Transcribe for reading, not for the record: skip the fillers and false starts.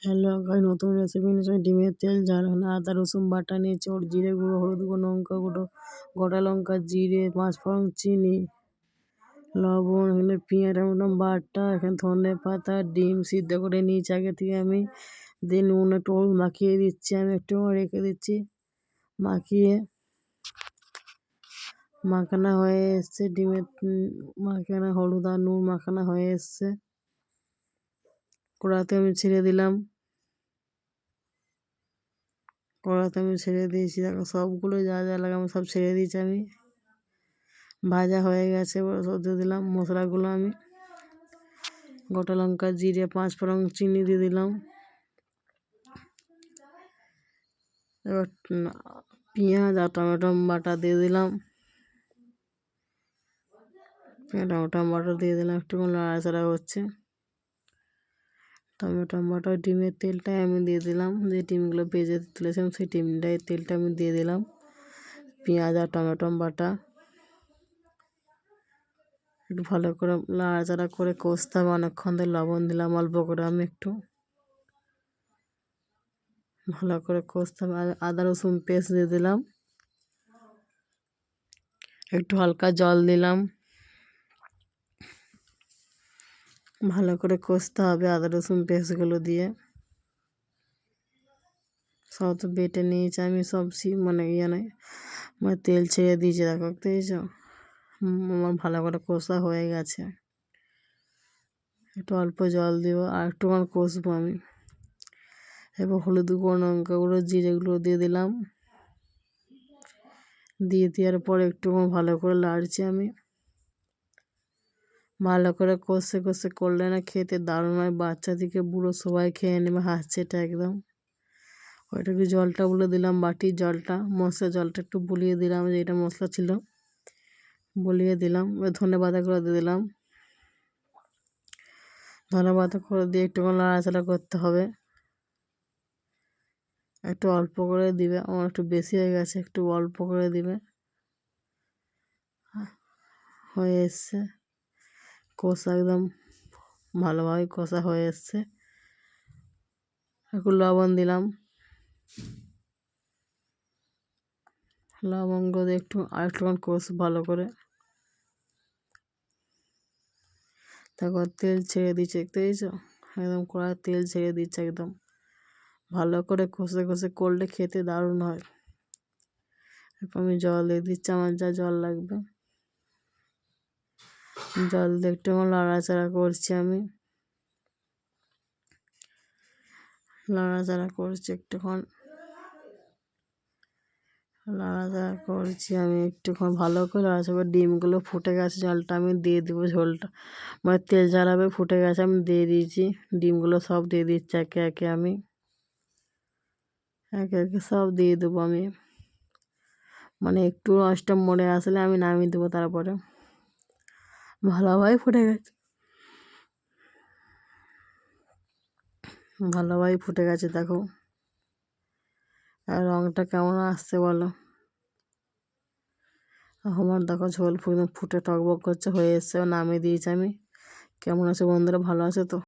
Hello guys, নতুন recipe নিয়েছি। ডিমের তেল, ঝাল, আদা রসুন বাটা নিয়েছি, ওর জিরে গুঁড়ো, হলুদ গুঁড়ো, লঙ্কা গুঁড়ো, গোটা লঙ্কা, জিরে, পাঁচফোড়ন, চিনি, লবণ, এখানে পেঁয়াজ টমেটো বাটা, এখানে ধনে পাতা, ডিম সিদ্ধ করে নিয়েছি আগে থেকে আমি। দিয়ে নুন একটু হলুদ মাখিয়ে দিচ্ছি, আমি একটু রেখে দিচ্ছি মাখিয়ে। মাখানা হয়ে এসছে ডিমের মাখানা, হলুদ আর নুন মাখানা হয়ে এসছে। কড়াতে আমি ছেড়ে দিলাম, কড়াতে আমি ছেড়ে দিয়েছি। দেখো সবগুলো যা যা লাগে আমি সব ছেড়ে দিয়েছি আমি। ভাজা হয়ে গেছে, এবার সব দিয়ে দিলাম মশলাগুলো আমি। গোটা লঙ্কা, জিরে, পাঁচফোড়ন, চিনি দিয়ে দিলাম। এবার পেঁয়াজ আর টমেটো বাটা দিয়ে দিলাম। টমেটো বাটা দিয়ে দিলাম, একটুখানি নাড়াচাড়া হচ্ছে। টমেটো বাটা ডিমের তেলটাই আমি দিয়ে দিলাম, যে ডিমগুলো ভেজে তুলেছিলাম সেই তেলটা আমি দিয়ে দিলাম। পেঁয়াজ আর টমেটো বাটা একটু ভালো করে নাড়াচাড়া করে কষতে হবে অনেকক্ষণ ধরে। লবণ দিলাম অল্প করে আমি, একটু ভালো করে কষতে হবে। আদা রসুন পেস্ট দিয়ে দিলাম, একটু হালকা জল দিলাম। ভালো করে কষতে হবে আদা রসুন পেস্টগুলো দিয়ে। সব তো বেটে নিয়েছি আমি, সব মানে তেল ছেড়ে দিয়েছি। দেখো দেখেছো আমার ভালো করে কষা হয়ে গেছে। একটু অল্প জল দিব আর একটুখানি কষবো আমি। এবার হলুদ গুঁড়ো, লঙ্কা গুঁড়ো, জিরে গুঁড়ো দিয়ে দিলাম। দিয়ে দেওয়ার পর একটুখানি ভালো করে নাড়ছি আমি। ভালো করে কষে কষে করলে না খেতে দারুণ হয়, বাচ্চা থেকে বুড়ো সবাই খেয়ে নেবে হাসছে এটা একদম। ওইটাকে জলটা বলে দিলাম, বাটির জলটা, মশলা জলটা একটু বুলিয়ে দিলাম, যেটা মশলা ছিল বলিয়ে দিলাম। ধনে পাতা করে দিয়ে দিলাম, ধনে পাতা করে দিয়ে একটুখানি নাড়াচাড়া করতে হবে। একটু অল্প করে দিবে, আমার একটু বেশি হয়ে গেছে, একটু অল্প করে দিবে। হয়ে এসছে কষা, একদম ভালোভাবে কষা হয়ে এসছে। একটু লবণ দিলাম, লবঙ্গ দিয়ে একটু আরেকটুখানি কষে ভালো করে। তারপর তেল ছেড়ে দিচ্ছে, দেখতে পেয়েছো একদম কড়াই তেল ছেড়ে দিচ্ছে একদম। ভালো করে কষে কষে করলে খেতে দারুণ হয়। এরপর আমি জল দিয়ে দিচ্ছি, আমার যা জল লাগবে। জল দিয়ে একটু নাড়াচাড়া করছি আমি, নাড়াচাড়া করছি একটুক্ষণ, নাড়াচাড়া করছি আমি একটুক্ষণ ভালো করে নাড়াচাড়া। ডিমগুলো ফুটে গেছে, জলটা আমি দিয়ে দেবো, ঝোলটা মানে তেল জ্বালাবে ফুটে গেছে, আমি দিয়ে দিয়েছি। ডিমগুলো সব দিয়ে দিচ্ছি একে একে আমি, একে একে সব দিয়ে দেবো আমি। মানে একটু নষ্ট মরে আসলে আমি নামিয়ে দেবো। তারপরে ভালোভাবে ফুটে গেছে, ভালোভাবে ফুটে গেছে। দেখো আর রঙটা কেমন আসছে বলো। আমার দেখো ঝোল ফুটে টকবক করছে, হয়ে এসছে, নামিয়ে দিয়েছি আমি। কেমন আছে বন্ধুরা, ভালো আছে তো?